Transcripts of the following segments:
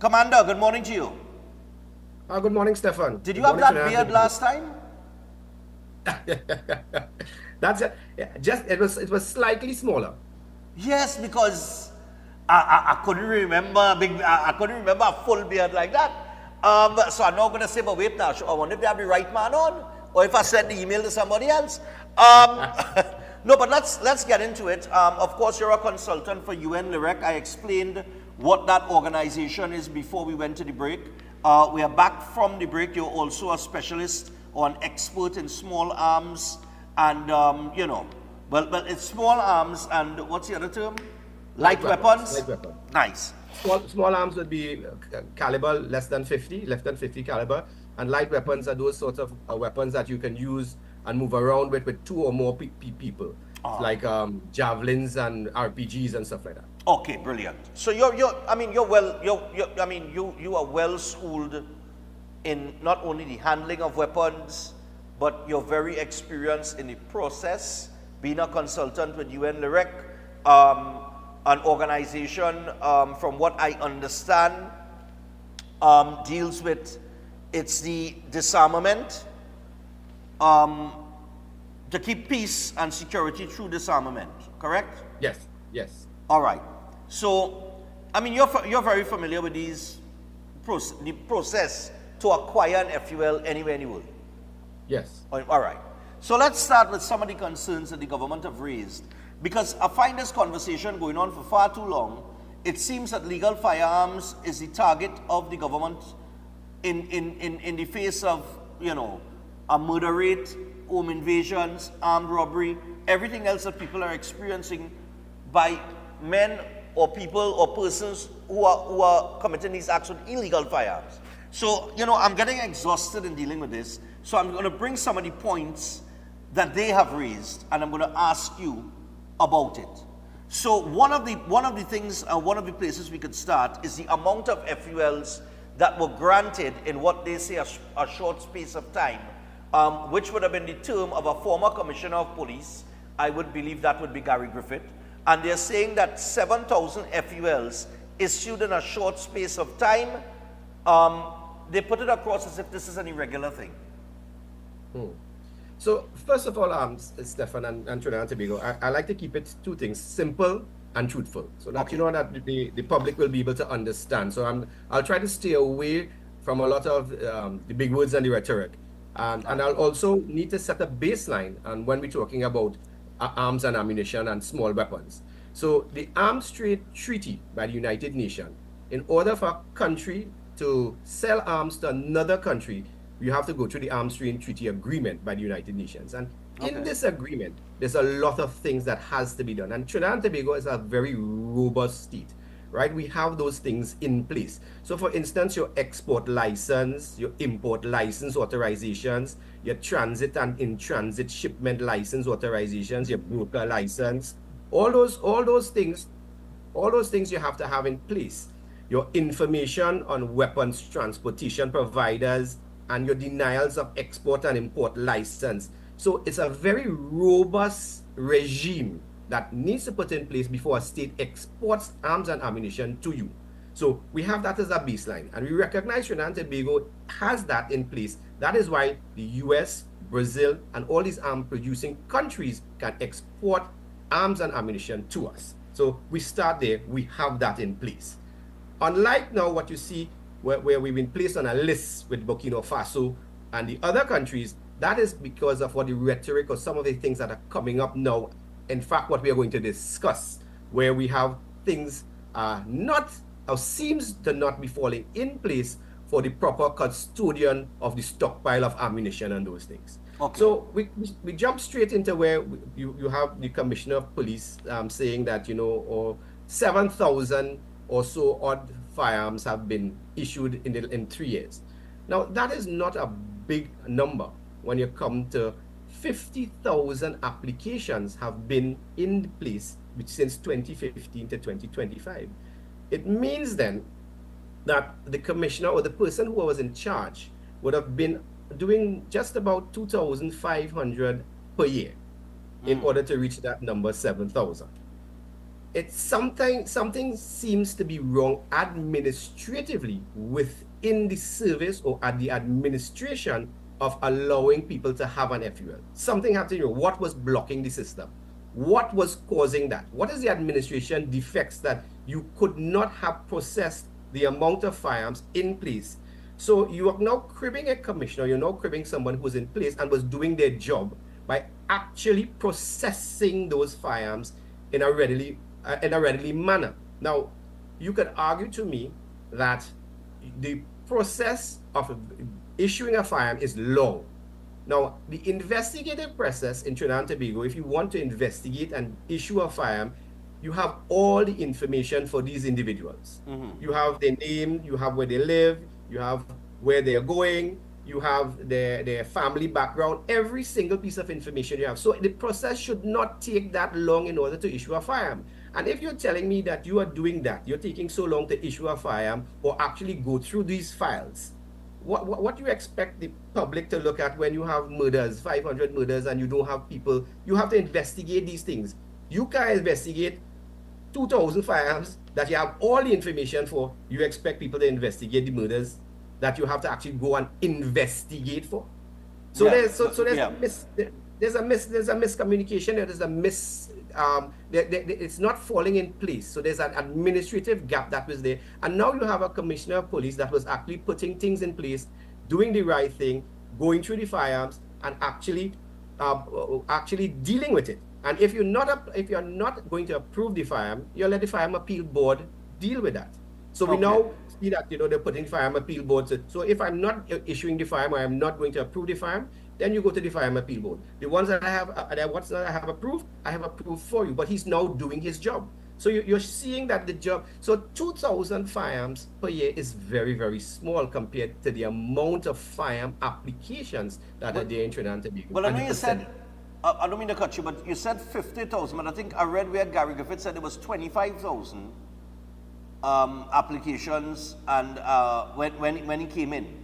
Commander, good morning to you. Good morning, Stefan. Did you Good have morning, that Shanann. beard last time? That's it. Yeah, it was slightly smaller. Yes, because I couldn't remember I couldn't remember a full beard like that. So I'm not going to say, but wait now. I wonder if they have the right man on, or if I sent the email to somebody else. No, but let's get into it. Of course, you're a consultant for UN Lyric. I explained what that organization is before we went to the break. We are back from the break. You're also a specialist or an expert in small arms and, well, it's small arms and what's the other term? Light weapons? Light weapons. Nice. Small arms would be caliber less than 50 caliber, and light weapons are those sorts of weapons that you can use and move around with two or more people, like javelins and RPGs and stuff like that. Okay, brilliant. So you are well schooled in not only the handling of weapons, but you're very experienced in the process, being a consultant with UN Lyric, an organization, from what I understand, deals with, it's the disarmament, to keep peace and security through disarmament, correct? Yes. All right. So, you're very familiar with the process to acquire an FUL anywhere in the world. Yes. All right. So let's start with some of the concerns that the government have raised. Because I find this conversation going on for far too long. It seems that legal firearms is the target of the government in the face of, a murder rate, home invasions, armed robbery, everything else that people are experiencing by men or people or persons who are committing these acts with illegal firearms. So, I'm getting exhausted in dealing with this. So I'm going to bring some of the points that they have raised, and I'm going to ask you about it. So one of the things, one of the places we could start is the amount of FULs that were granted in what they say a short space of time, which would have been the term of a former commissioner of police. I would believe that would be Gary Griffith. And they're saying that 7,000 FULs issued in a short space of time. They put it across as if this is an irregular thing. So first of all, Stefan and Trinidad and Tobago, I like to keep it two things: simple and truthful, so that that the public will be able to understand. So I'll try to stay away from a lot of the big words and the rhetoric, and I'll also need to set a baseline. And when we're talking about arms and ammunition and small weapons, so the Arms Trade Treaty by the United Nations, in order for a country to sell arms to another country, you have to go through the Arms Trade Treaty Agreement by the United Nations. And in this agreement, there's a lot of things that has to be done. And Trinidad and Tobago is a very robust state, right? We have those things in place. So for instance, your export license, your import license authorizations, your transit and in-transit shipment license authorizations, your broker license, all those things you have to have in place. Your information on weapons transportation providers, and your denials of export and import license. So it's a very robust regime that needs to put in place before a state exports arms and ammunition to you. So we have that as a baseline, and we recognize Trinidad and Tobago has that in place. That is why the US, Brazil, and all these arms producing countries can export arms and ammunition to us. So we start there, we have that in place. Unlike now what you see where we've been placed on a list with Burkina Faso and the other countries, that is because of what the rhetoric or some of the things that are coming up now. In fact, what we are going to discuss, where we have things not, or seems to not be falling in place for the proper custodian of the stockpile of ammunition and those things. Okay. So we jump straight into where you have the Commissioner of Police saying that, 7,000 or so odd firearms have been issued in 3 years. Now, that is not a big number when you come to 50,000 applications have been in place since 2015 to 2025. It means then that the commissioner or the person who was in charge would have been doing just about 2,500 per year in order to reach that number 7,000. it's something seems to be wrong administratively within the service or at the administration of allowing people to have an FUL. Something had to do. What was blocking the system? What was causing that? What is the administration defects that you could not have processed the amount of firearms in place? So you are now cribbing a commissioner, you're now cribbing someone who was in place and was doing their job by actually processing those firearms in a readily manner. Now, you could argue to me that the process of issuing a firearm is long. Now, the investigative process in Trinidad and Tobago, if you want to investigate and issue a firearm, you have all the information for these individuals. You have their name, you have where they live, you have where they're going, you have their family background, every single piece of information you have. So the process should not take that long in order to issue a firearm. And if you're telling me that you are doing that, you're taking so long to issue a firearm or actually go through these files, what do you expect the public to look at when you have murders, 500 murders, and you don't have people? You have to investigate these things. You can't investigate 2,000 firearms that you have all the information for. You expect people to investigate the murders that you have to actually go and investigate for. So there's a miscommunication. It's not falling in place. So there's an administrative gap that was there, and now you have a commissioner of police that was actually putting things in place, doing the right thing, going through the firearms, and actually dealing with it. And if you're not going to approve the firearm, you'll let the firearm appeal board deal with that. So we now see that they're putting firearm appeal boards. So if I'm not issuing the firearm, or I'm not going to approve the firearm, then you go to the firearm appeal board. The ones that I have, approved, I have approved for you. But he's now doing his job. So you're seeing that the job. So 2,000 firearms per year is very, very small compared to the amount of firearm applications that are there in Trinidad and Tobago. Well, I know you said, I don't mean to cut you, but you said 50,000. But I think I read where Gary Griffith said it was 25,000 applications, and when he came in.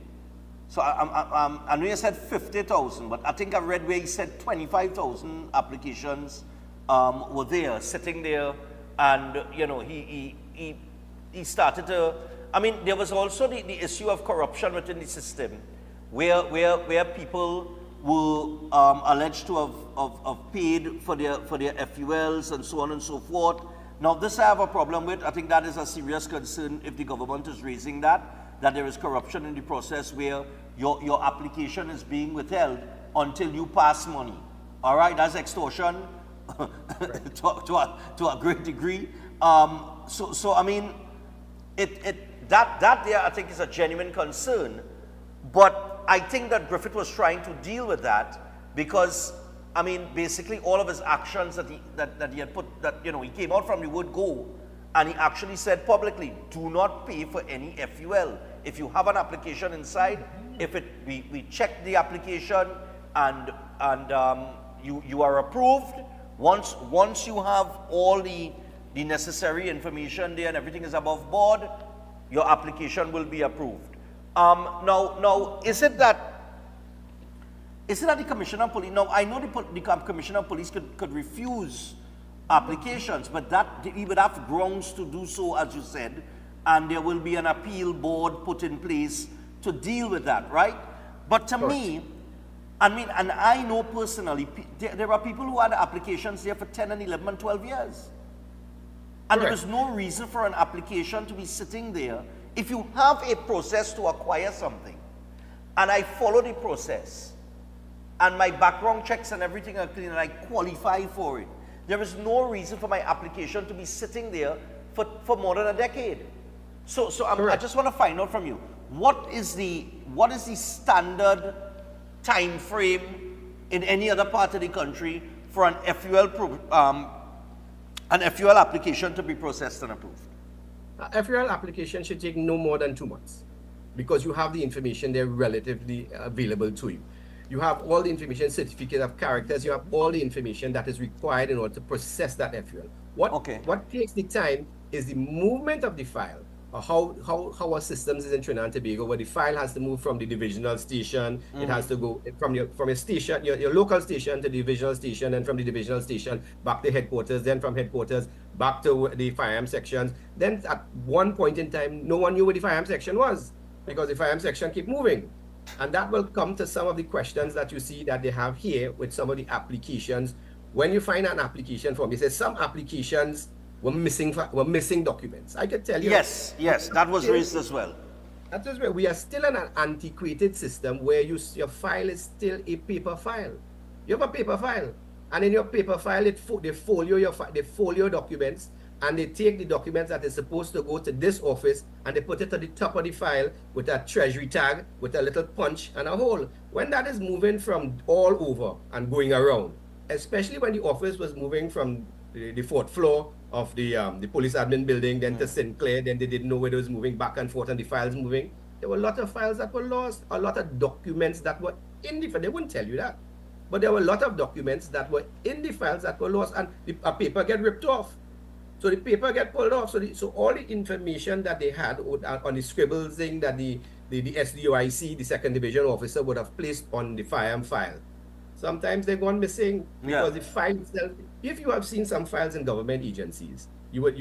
So I know you said 50,000, but I think I read where he said 25,000 applications were there, sitting there, and he started to. I mean, there was also the issue of corruption within the system, where people were alleged to have paid for their FULs and so on and so forth. Now, this I have a problem with. I think that is a serious concern if the government is raising that there is corruption in the process where your application is being withheld until you pass money. All right, that's extortion to a great degree. So I mean, that there I think is a genuine concern. But I think that Griffith was trying to deal with that because, I mean, basically all of his actions that he had put, he came out from the word go, and he actually said publicly, do not pay for any FUL. If you have an application inside, we check the application and you are approved. Once you have all the necessary information there and everything is above board, your application will be approved. Now, is it that the Commissioner of Police, now I know the Commissioner of Police could refuse applications, but that he would have grounds to do so, as you said, and there will be an appeal board put in place to deal with that, right? But to me, I mean, and I know personally, there are people who had applications there for 10 and 11 and 12 years. And there is no reason for an application to be sitting there. If you have a process to acquire something, and I follow the process, and my background checks and everything are clean, and I qualify for it, there is no reason for my application to be sitting there for more than a decade. So I just want to find out from you, what is the standard time frame in any other part of the country for an FUL application to be processed and approved? FUL application should take no more than 2 months because you have the information there relatively available to you. You have all the information, certificate of characters, you have all the information that is required in order to process that FUL. What takes the time is the movement of the file, or how our systems is in Trinidad and Tobago, where the file has to move from the divisional station, it has to go from your station, your local station to the divisional station, and from the divisional station back to headquarters, then from headquarters back to the firearm sections. Then at one point in time, no one knew where the firearm section was because the firearm section keep moving. And that will come to some of the questions that you see that they have here with some of the applications. When you find an application form, it says some applications were missing documents. I can tell you. Yes, that was raised as well. That is where we are still in an antiquated system where your file is still a paper file. You have a paper file, and in your paper file, they folio documents, and they take the documents that is supposed to go to this office, and they put it at the top of the file with a treasury tag, with a little punch and a hole. When that is moving from all over and going around, especially when the office was moving from the fourth floor of the police admin building, then to Sinclair, then they didn't know where it was moving back and forth and the files moving. There were a lot of files that were lost, a lot of documents that were in the file. They wouldn't tell you that. But there were a lot of documents that were in the files that were lost, and a paper get ripped off. So the paper get pulled off. So all the information that they had on the scribbles thing that the SDOIC, the second division officer, would have placed on the firearm file. Sometimes they've gone missing because the file itself. If you have seen some files in government agencies, you would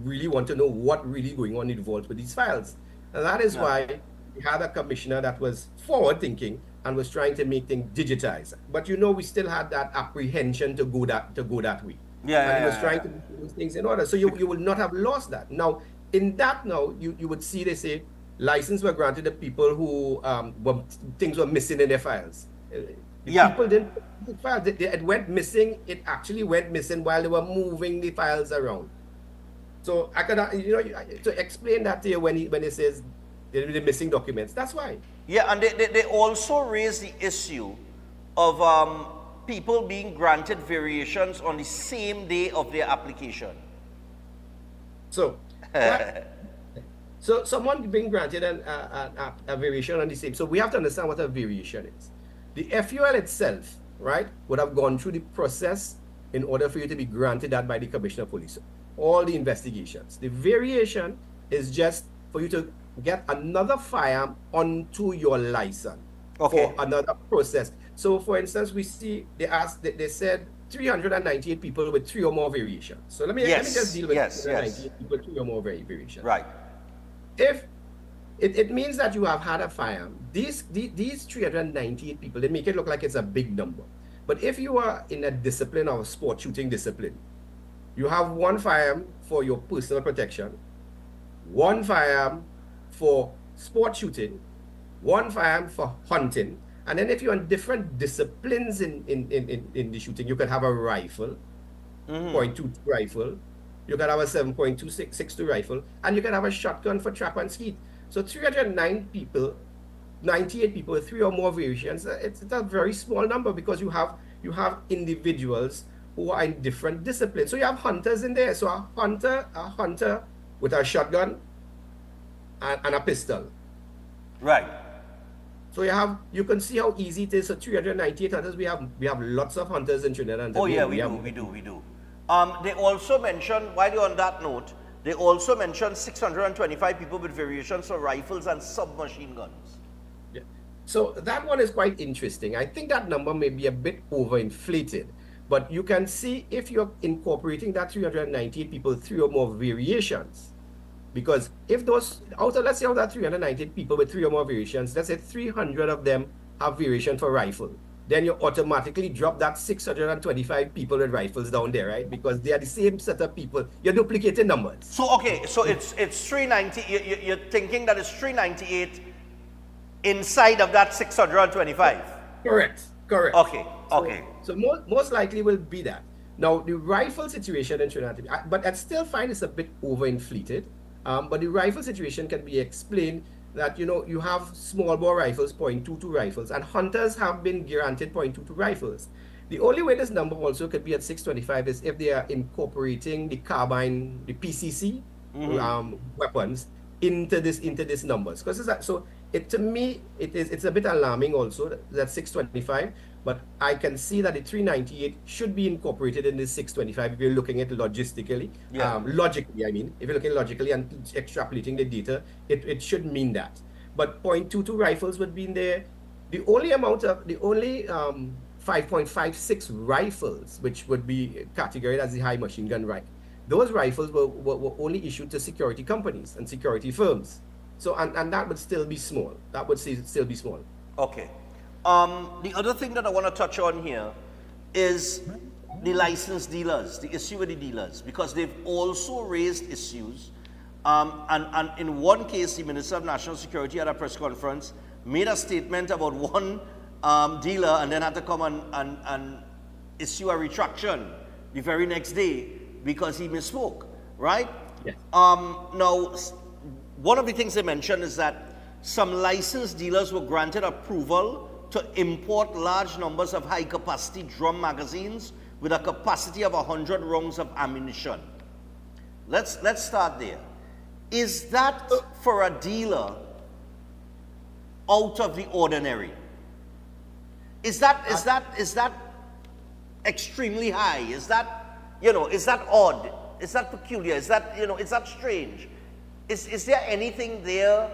really want to know what really going on involved with these files, and that is why we had a commissioner that was forward thinking and was trying to make things digitized. But we still had that apprehension to go that way. He was trying to do those things in order, so you would not have lost that. Now in that you would see they say license were granted to people who things were missing in their files. People didn't put the files. It went missing. It actually went missing while they were moving the files around. So I could, to explain that to you when it says the missing documents. That's why. Yeah, and they also raise the issue of people being granted variations on the same day of their application. So, so someone being granted a variation on the same. So we have to understand what a variation is. The FUL itself, right, would have gone through the process in order for you to be granted that by the Commissioner of Police. All the investigations. The variation is just for you to get another firearm onto your license for another process. So, for instance, we see they said 398 people with 3 or more variations. So let me just deal with 398 people with 3 or more variations. Right. If it means that you have had a firearm. These 398 people, they make it look like it's a big number. But if you are in a discipline or a sport shooting discipline, you have one firearm for your personal protection, one firearm for sport shooting, one firearm for hunting, and then if you're in different disciplines in the shooting, you can have a rifle, .22 rifle, you can have a 7.262 rifle, and you can have a shotgun for trap and skeet. So 398 people with 3 or more variations, it's a very small number because you have individuals who are in different disciplines. So you have hunters in there. So a hunter with a shotgun and a pistol. Right. So you can see how easy it is. So 398 hunters, we have lots of hunters in Trinidad and Tobago. Oh yeah, we do. They also mentioned, while you're on that note, they also mentioned 625 people with variations for rifles and submachine guns. Yeah. So that one is quite interesting. I think that number may be a bit overinflated, but you can see if you're incorporating that 398 people, 3 or more variations, because if those, let's say out of that 398 people with 3 or more variations, let's say 300 of them have variation for rifle, then you automatically drop that 625 people with rifles down there, right? Because they are the same set of people. You're duplicating numbers. So, okay, so it's 390, you're thinking that it's 398 inside of that 625? Correct. Okay. So most likely will be that. Now, the rifle situation in Trinidad, but I still find it's a bit overinflated. But the rifle situation can be explained that, you have small bore rifles, .22 rifles, and hunters have been granted .22 rifles. The only way this number also could be at 625 is if they are incorporating the carbine, the PCC weapons into this numbers. Because to me, it's a bit alarming also that 625. But I can see that the 398 should be incorporated in this 625 if you're looking at it logistically. Logically, I mean. If you're looking logically and extrapolating the data, it should mean that. But .22 rifles would be in there. The only 5.56 rifles, which would be categorized as the high machine gun those rifles were only issued to security companies and security firms. So, and that would still be small. That would still be small. Okay. The other thing that I want to touch on here is the licensed dealers, the issue with the dealers, because they've also raised issues. And in one case, the Minister of National Security at a press conference made a statement about one dealer and then had to come and issue a retraction the very next day because he misspoke, right? Yes. Now, one of the things they mentioned is that some licensed dealers were granted approval to import large numbers of high-capacity drum magazines with a capacity of 100 rounds of ammunition. Let's start there. Is that for a dealer out of the ordinary? Is that extremely high? Is that, is that odd? Is that peculiar? Is that, is that strange? Is there anything there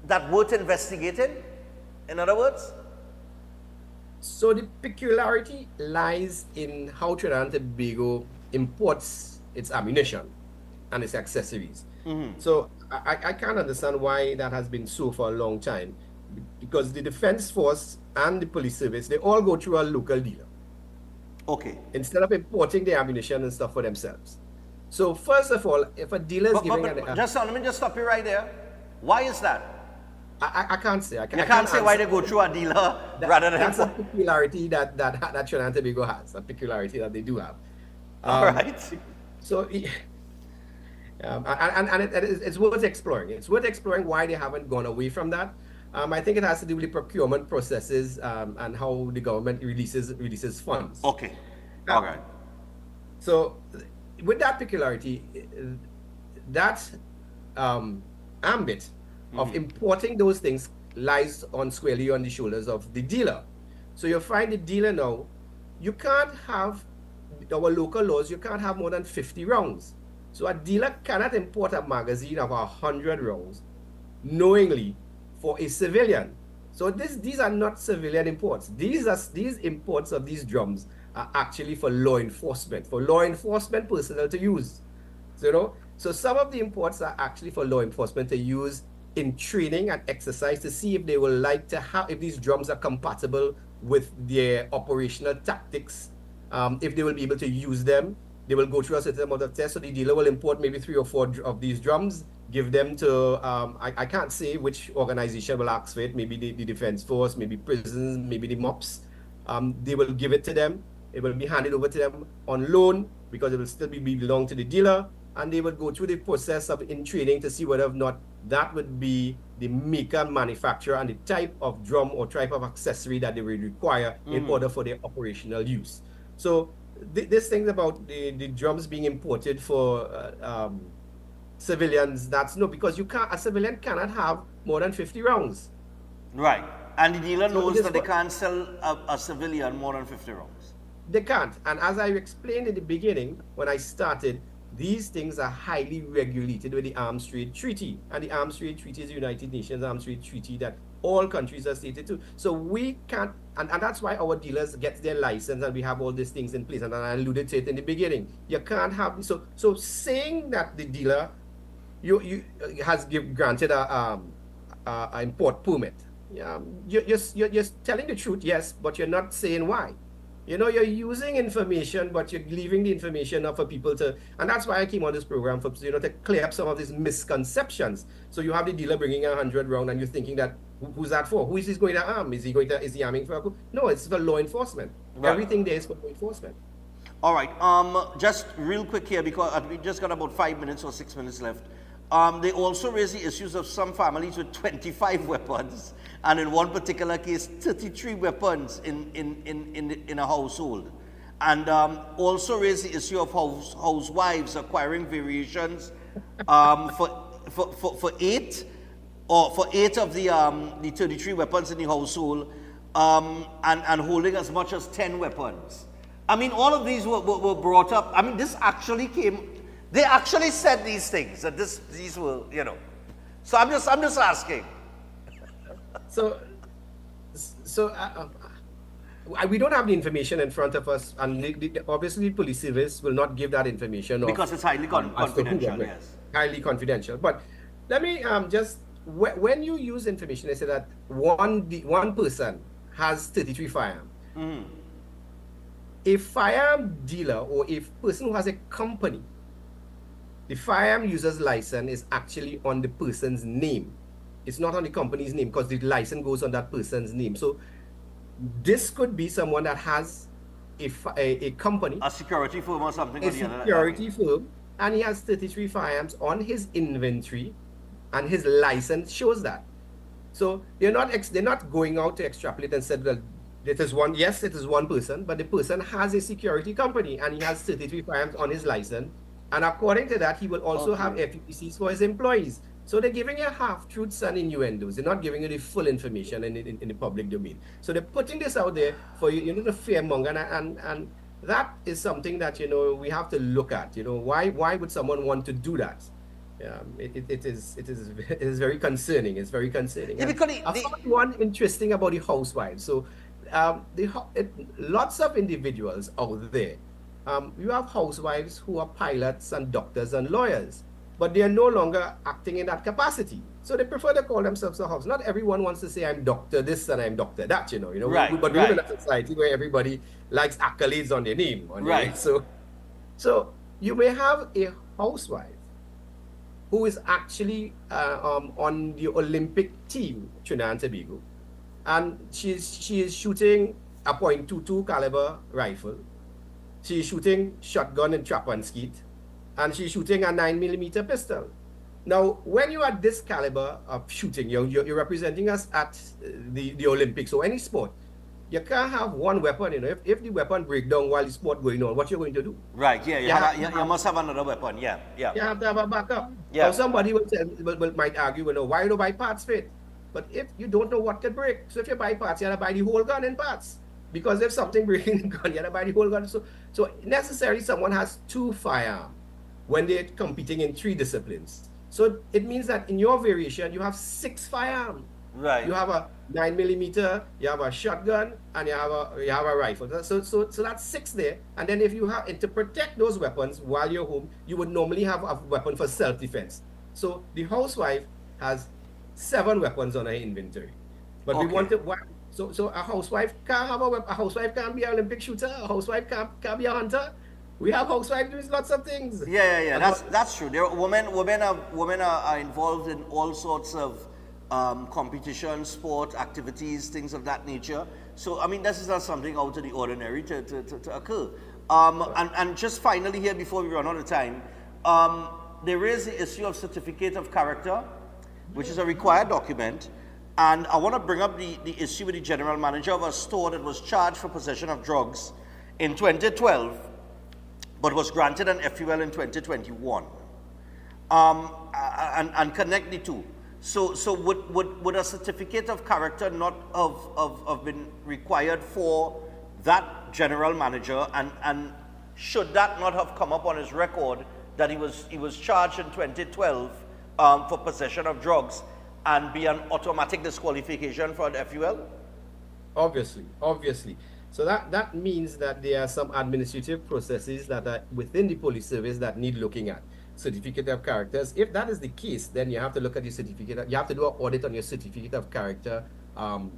that worth investigating, in other words? So the peculiarity lies in how Trinidad and Tobago imports its ammunition and its accessories. So I can't understand why that has been so for a long time, because the Defense Force and the police service, they all go through a local dealer. Okay. Instead of importing the ammunition and stuff for themselves. So first of all, if a dealer is giving... let me just stop you right there. Why is that? I can't say. You can't say why they go through a dealer rather than... That's a peculiarity that Trinidad and Tobago has, a peculiarity that they do have. All right. So, it's worth exploring. It's worth exploring why they haven't gone away from that. I think it has to do with the procurement processes and how the government releases funds. Okay. All right. So, with that peculiarity, that ambit of importing those things lies squarely on the shoulders of the dealer. So you find the dealer now, you can't have, our local laws, you can't have more than 50 rounds. So a dealer cannot import a magazine of 100 rounds knowingly for a civilian. So these are not civilian imports. These imports of these drums are actually for law enforcement personnel to use. So, so some of the imports are actually for law enforcement to use in training and exercise to see if they will like to have, if these drums are compatible with their operational tactics, if they will be able to use them. They will go through a certain amount of tests. So the dealer will import maybe 3 or 4 of these drums, give them to, I can't say which organization will ask for it, maybe the Defense Force, maybe prisons, maybe the MOPS. They will give it to them. It will be handed over to them on loan because it will still belong to the dealer. And they would go through the process of in training to see whether or not that would be the maker, manufacturer, and the type of drum or type of accessory that they will require in order for their operational use. So this thing about the drums being imported for civilians, that's no, because a civilian cannot have more than 50 rounds. Right. And the dealer knows that they can't sell a civilian more than 50 rounds. They can't. And as I explained in the beginning, when I started, these things are highly regulated with the Arms Trade Treaty. And the Arms Trade Treaty is the United Nations Arms Trade Treaty that all countries are stated to. So we can't, and that's why our dealers get their license and we have all these things in place. And I alluded to it in the beginning. You can't have, so saying that the dealer has granted a import permit, you're telling the truth, yes, but you're not saying why. You're using information, but you're leaving the information up for people to, and that's why I came on this program for, to clear up some of these misconceptions. So you have the dealer bringing 100 round and you're thinking that, who's that for? Who is he going to arm? Is he arming for a coup? No, it's for law enforcement. Right. Everything there is for law enforcement. All right, just real quick here, because we just got about 5 minutes or 6 minutes left. They also raise the issues of some families with 25 weapons, and in one particular case, 33 weapons in a household. And also raise the issue of housewives acquiring variations for 8 of the 33 weapons in the household, and holding as much as 10 weapons. I mean, all of these were brought up. I mean, this actually came. They actually said these things, that these were, So I'm just asking. we don't have the information in front of us, and obviously the police service will not give that information Because it's highly as to who confidential, went. yes. Highly confidential. But let me just when you use information, they say that one person has 33 firearms. A firearm dealer or a person who has a company, the firearm user's license is actually on the person's name. It's not on the company's name because the license goes on that person's name. So this could be someone that has a company, a security firm or something. A security firm, and he has 33 firearms on his inventory, and his license shows that. So they're not going out to extrapolate and said, well, it is one. Yes, it is one person, but the person has a security company and he has 33 firearms on his license. And according to that, he will also have FEPCs for his employees. So they're giving you half-truths and innuendos. They're not giving you the full information in the public domain. So they're putting this out there for you know, the fearmonger, and that is something that, you know, we have to look at. You know, why would someone want to do that? It is very concerning. It's very concerning. Yeah, I found one interesting about the Housewives. So lots of individuals out there. You have housewives who are pilots and doctors and lawyers, but they are no longer acting in that capacity. So they prefer to call themselves a house. Not everyone wants to say I'm doctor this and I'm doctor that, you know. Right, but we live in a society where everybody likes accolades on their name. Right. So you may have a housewife who is actually on the Olympic team, Trinidad and Tobago, and she is shooting a .22 caliber rifle. She's shooting shotgun and trap and skeet, and she's shooting a 9mm pistol. Now, when you're at this caliber of shooting, you're representing us at the Olympics or any sport. You can't have one weapon, you know. If the weapon breaks down while the sport going on, what you're going to do? Right, yeah, you must have another weapon, yeah. You have to have a backup. Yeah. Now, somebody might argue, you know, why do you buy parts for it? But if you don't know what could break, so if you buy parts, you have to buy the whole gun in parts. Because if something breaks in the gun, you have to buy the whole gun. So necessarily someone has 2 firearms when they're competing in 3 disciplines. So it means that in your variation, you have 6 firearms. Right. You have a 9mm, you have a shotgun, and you have a rifle. So that's 6 there. And then if you have to protect those weapons while you're home, you would normally have a weapon for self-defense. So the housewife has 7 weapons on her inventory. But we want to. So a housewife can't have a housewife can't be an Olympic shooter. A housewife can't be a hunter. We have housewives doing lots of things. Yeah. That's true. There are women are involved in all sorts of competition, sport, activities, things of that nature. So I mean, this is not something out of the ordinary to occur. And just finally here, before we run out of time, there is the issue of certificate of character, which is a required document. And I want to bring up the issue with the general manager of a store that was charged for possession of drugs in 2012, but was granted an FUL in 2021. And connect the two. So would a certificate of character not have been required for that general manager, and should that not have come up on his record that he was charged in 2012 for possession of drugs, and be an automatic disqualification for the FUL? Obviously. So that means that there are some administrative processes that are within the police service that need looking at. Certificate of characters. If that is the case, then you have to look at your certificate. You have to do an audit on your certificate of character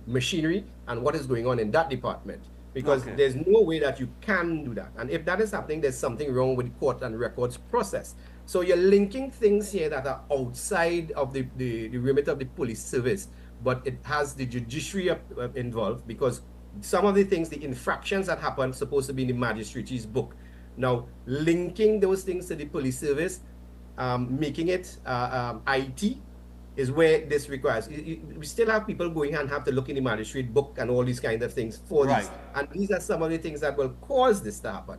machinery and what is going on in that department. Because there's no way that you can do that. And if that is happening, there's something wrong with the court and records process. So you're linking things here that are outside of the remit of the police service, but it has the judiciary involved, because some of the things, the infractions that happen, supposed to be in the magistrate's book. Now, linking those things to the police service, making it IT, is where this requires. We still have people going and have to look in the magistrate book and all these kinds of things for this. And these are some of the things that will cause this to happen.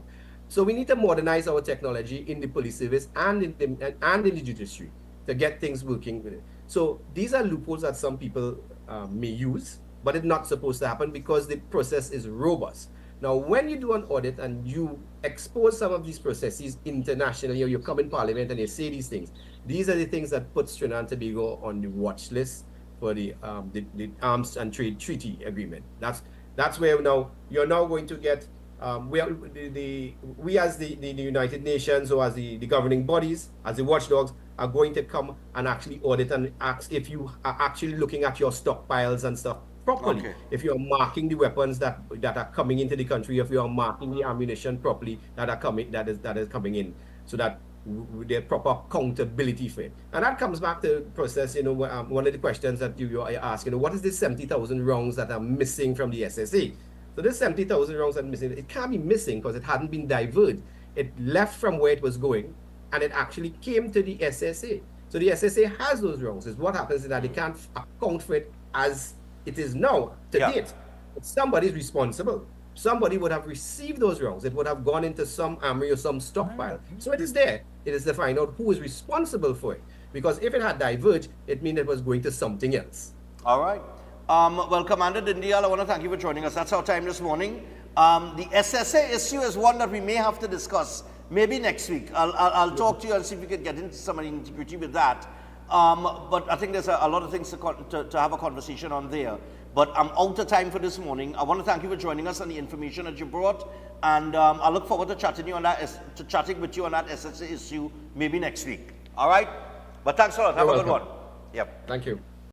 So we need to modernize our technology in the police service and in the judiciary to get things working with it. So these are loopholes that some people may use, but it's not supposed to happen because the process is robust. Now, when you do an audit and you expose some of these processes internationally, or you come in Parliament and you say these things, these are the things that puts Trinidad and Tobago on the watch list for the Arms and Trade Treaty Agreement. That's where now you're now going to get we as the United Nations, or as the governing bodies, as the watchdogs, are going to come and actually audit and ask if you are actually looking at your stockpiles and stuff properly. Okay. If you're marking the weapons that are coming into the country, if you're marking the ammunition properly that is coming in, so that there's proper accountability for it. And that comes back to the process, one of the questions that you are asking, what is this 70,000 rounds that are missing from the SSA? So this 70,000 rounds that are missing, it can't be missing because it hadn't been diverted. It left from where it was going, and it actually came to the SSA. So the SSA has those rounds. What happens is that they can't account for it as it is now, to date. But somebody's responsible. Somebody would have received those rounds. It would have gone into some armory or some stockpile. So it is there. It is to find out who is responsible for it. Because if it had diverged, it means it was going to something else. All right. Well, Commander Dindial, I want to thank you for joining us. That's our time this morning. The SSA issue is one that we may have to discuss maybe next week. I'll talk to you and see if we can get into some of the nitty-gritty with that. But I think there's a lot of things to have a conversation on there. But I'm out of time for this morning. I want to thank you for joining us and the information that you brought. And I look forward to chatting with you on that SSA issue maybe next week. All right? But thanks a lot. Have a good one. Yep. Thank you.